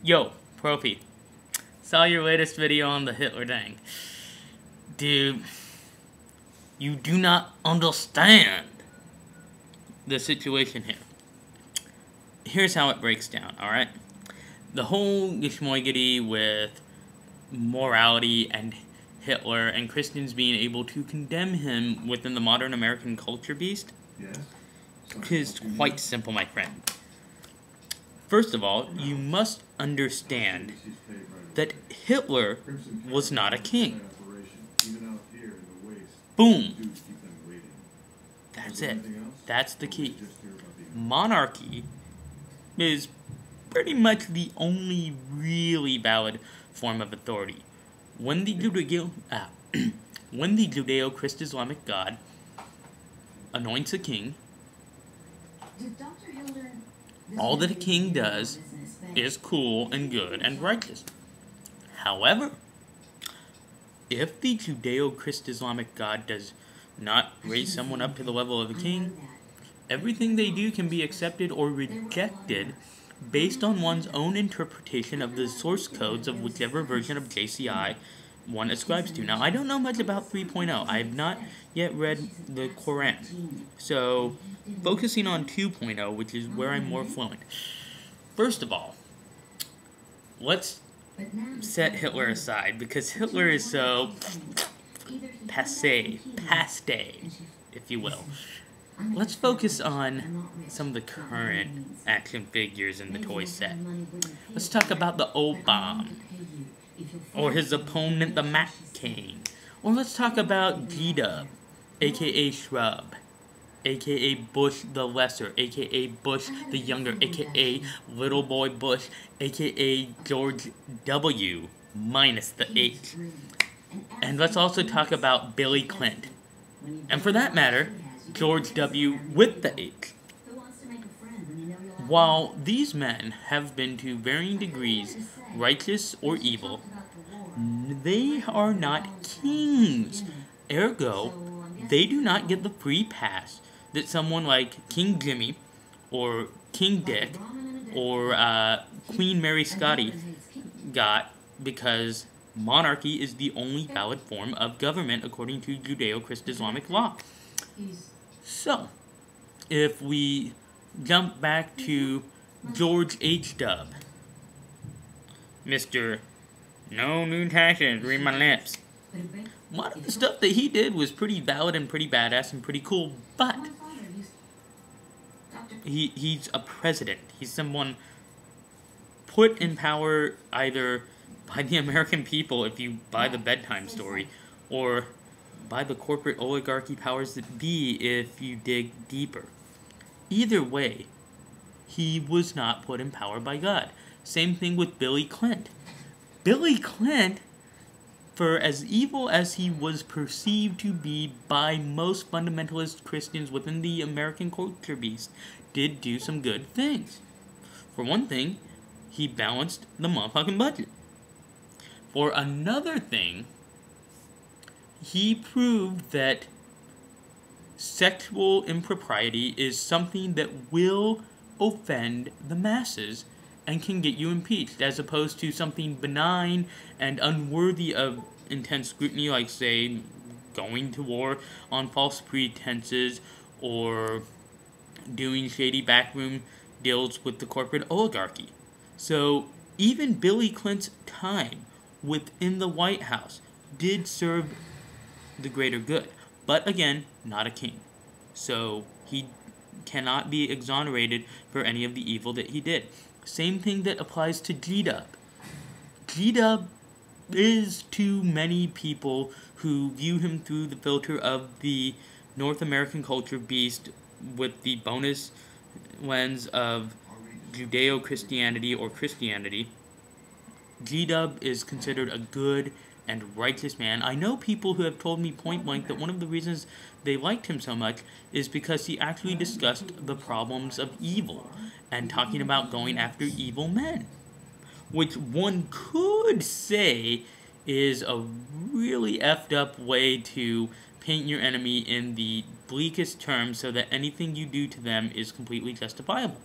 Yo, Proffy. Saw your latest video on the Hitler thing. Dude, you do not understand the situation here. Here's how it breaks down, alright? The whole geschmoigety with morality and Hitler and Christians being able to condemn him within the modern American culture beast is quite simple, my friend. First of all, you must understand that Hitler was not a king. Boom. That's it. That's the key. Monarchy is pretty much the only really valid form of authority. When the Judeo-Christ-Islamic God anoints a king, all that a king does is cool and good and righteous. However, if the Judeo-Christ-Islamic God does not raise someone up to the level of a king, everything they do can be accepted or rejected based on one's own interpretation of the source codes of whichever version of JCI one ascribes to. Now, I don't know much about 3.0. I have not yet read the Quran. So, focusing on 2.0, which is where I'm more fluent. First of all, let's set Hitler aside, because Hitler is so passe, if you will. Let's focus on some of the current action figures in the toy set. Let's talk about the O-Bomb, or his opponent, the Mac King. Or let's talk about G-Dub, aka Shrub, aka Bush the Lesser, aka Bush the Younger, aka Little Boy Bush, aka George W. minus the H. And let's also talk about Billy Clinton. And for that matter, George W. with the H. While these men have been to varying degrees righteous or evil, they are not kings. Ergo, they do not get the free pass that someone like King Jimmy, or King Dick, or Queen Mary Scotty got, because monarchy is the only valid form of government according to Judeo-Christ-Islamic law. So, if we jump back to George H. Dub, Mr. No new taxes, read my lips. A lot of the stuff that he did was pretty valid and pretty badass and pretty cool, but he's a president. He's someone put in power either by the American people, if you buy the bedtime story, or by the corporate oligarchy powers that be, if you dig deeper. Either way, he was not put in power by God. Same thing with Billy Clinton. Billy Clinton, for as evil as he was perceived to be by most fundamentalist Christians within the American culture beast, did do some good things. For one thing, he balanced the motherfucking budget. For another thing, he proved that sexual impropriety is something that will offend the masses and can get you impeached, as opposed to something benign and unworthy of intense scrutiny, like, say, going to war on false pretenses or doing shady backroom deals with the corporate oligarchy. So, even Billy Clinton's time within the White House did serve the greater good, but again, not a king. So, he cannot be exonerated for any of the evil that he did. Same thing that applies to G-Dub. G-Dub is to many people who view him through the filter of the North American culture beast with the bonus lens of Judeo-Christianity or Christianity. G-Dub is considered a good and righteous man. I know people who have told me point blank that one of the reasons they liked him so much is because he actually discussed the problems of evil and talking about going after evil men, which one could say is a really effed up way to paint your enemy in the bleakest terms so that anything you do to them is completely justifiable.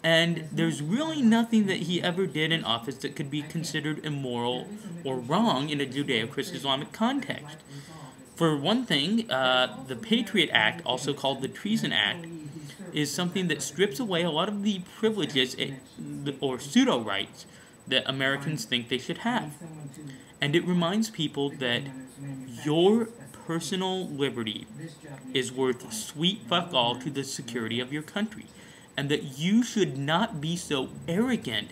And there's really nothing that he ever did in office that could be considered immoral or wrong in a Judeo-Christ-Islamic context. For one thing, the Patriot Act, also called the Treason Act, is something that strips away a lot of the privileges or pseudo-rights that Americans think they should have. And it reminds people that your personal liberty is worth sweet fuck all to the security of your country, and that you should not be so arrogant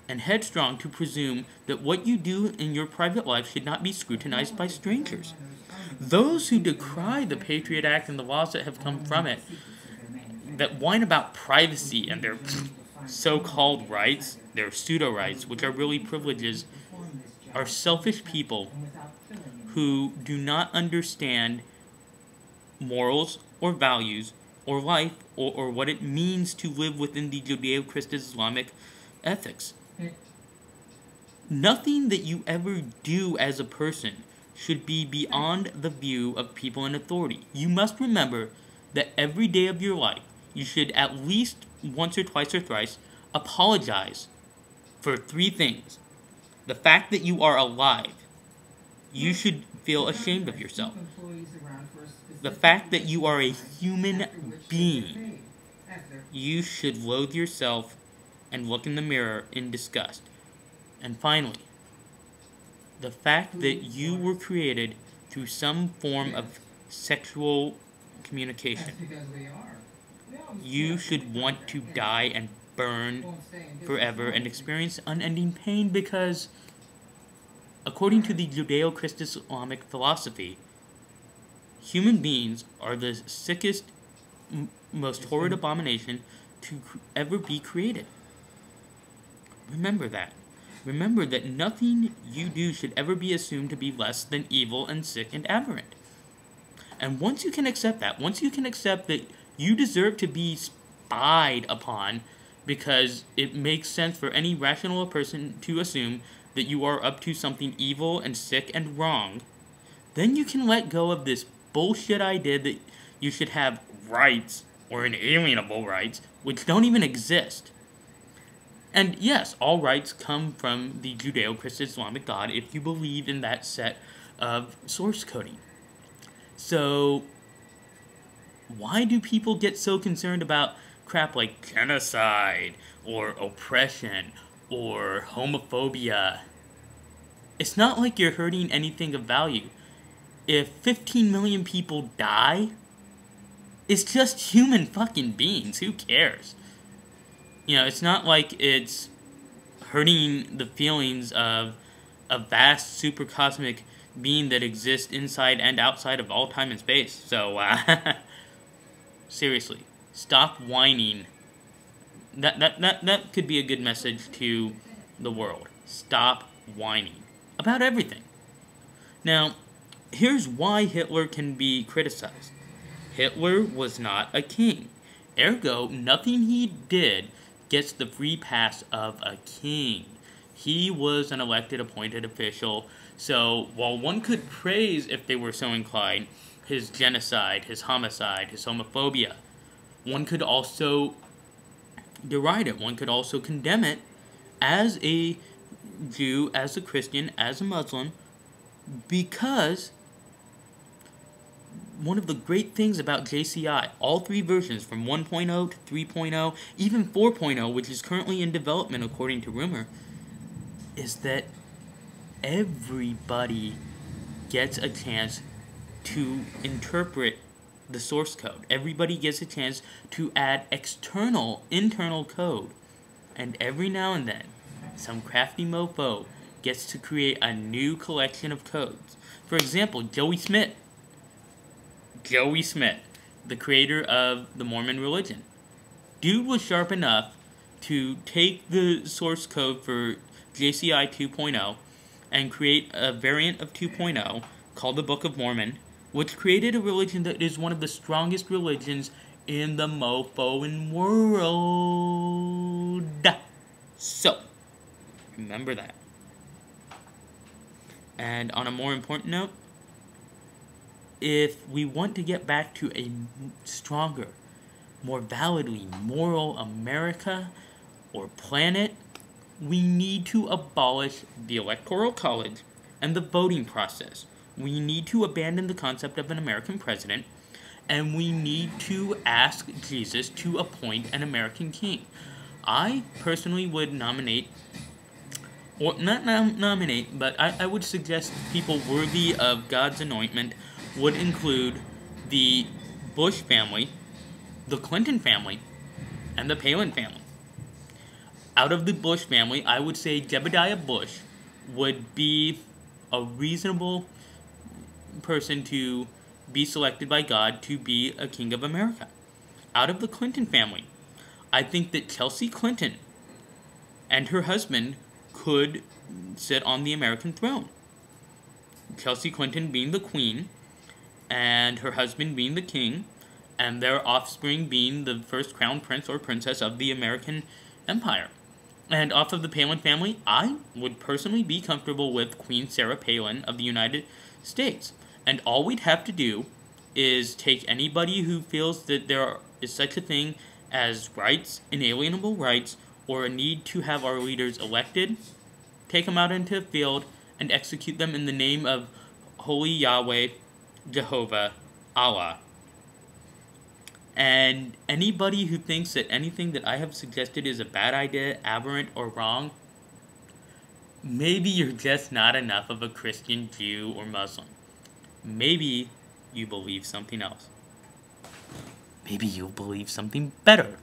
and headstrong to presume that what you do in your private life should not be scrutinized by strangers. Those who decry the Patriot Act and the laws that have come from it, that whine about privacy and their so-called rights, their pseudo-rights, which are really privileges, are selfish people who do not understand morals or values or life or what it means to live within the Judeo-Christ-Islamic ethics. Nothing that you ever do as a person should be beyond the view of people in authority. You must remember that every day of your life, you should at least once or twice or thrice apologize for 3 things. The fact that you are alive. You should feel ashamed of yourself. The fact that you are a human being. You should loathe yourself and look in the mirror in disgust. And finally, the fact that you were created through some form of sexual communication. You should want to die and burn forever and experience unending pain because, according to the Judeo-Christ-Islamic philosophy, human beings are the sickest, most horrid abomination to ever be created. Remember that. Remember that nothing you do should ever be assumed to be less than evil and sick and aberrant. And once you can accept that, once you can accept that you deserve to be spied upon because it makes sense for any rational person to assume that you are up to something evil and sick and wrong, then you can let go of this bullshit idea that you should have rights or inalienable rights, which don't even exist. And yes, all rights come from the Judeo-Christ-Islamic God if you believe in that set of source coding. So, why do people get so concerned about crap like genocide, or oppression, or homophobia? It's not like you're hurting anything of value. If 15 million people die, it's just human fucking beings. Who cares? You know, it's not like it's hurting the feelings of a vast supercosmic being that exists inside and outside of all time and space. So, seriously, stop whining. That could be a good message to the world. Stop whining about everything. Now, here's why Hitler can be criticized. Hitler was not a king. Ergo, nothing he did gets the free pass of a king. He was an elected, appointed official. So, while one could praise, if they were so inclined, his genocide, his homicide, his homophobia, one could also deride it. One could also condemn it as a Jew, as a Christian, as a Muslim, because one of the great things about JCI, all 3 versions, from 1.0 to 3.0, even 4.0, which is currently in development according to rumor, is that everybody gets a chance to interpret the source code. Everybody gets a chance to add internal code. And every now and then, some crafty mofo gets to create a new collection of codes. For example, Joey Smith, the creator of the Mormon religion. Dude was sharp enough to take the source code for JCI 2.0 and create a variant of 2.0 called the Book of Mormon, which created a religion that is one of the strongest religions in the mofoing world. So, remember that. And on a more important note, if we want to get back to a stronger, more validly moral America, or planet, we need to abolish the Electoral College and the voting process. We need to abandon the concept of an American president, and we need to ask Jesus to appoint an American king. I personally would nominate, or not nominate, but I would suggest people worthy of God's anointment would include the Bush family, the Clinton family, and the Palin family. Out of the Bush family, I would say Jebediah Bush would be a reasonable person to be selected by God to be a king of America. Out of the Clinton family, I think that Chelsea Clinton and her husband could sit on the American throne. Chelsea Clinton being the queen, and her husband being the king, and their offspring being the first crown prince or princess of the American Empire. And off of the Palin family, I would personally be comfortable with Queen Sarah Palin of the United States. And all we'd have to do is take anybody who feels that there is such a thing as rights, inalienable rights, or a need to have our leaders elected, take them out into the field, and execute them in the name of Holy Yahweh, Jehovah, Allah. And anybody who thinks that anything that I have suggested is a bad idea, aberrant, or wrong, maybe you're just not enough of a Christian, Jew, or Muslim. Maybe you believe something else. Maybe you'll believe something better.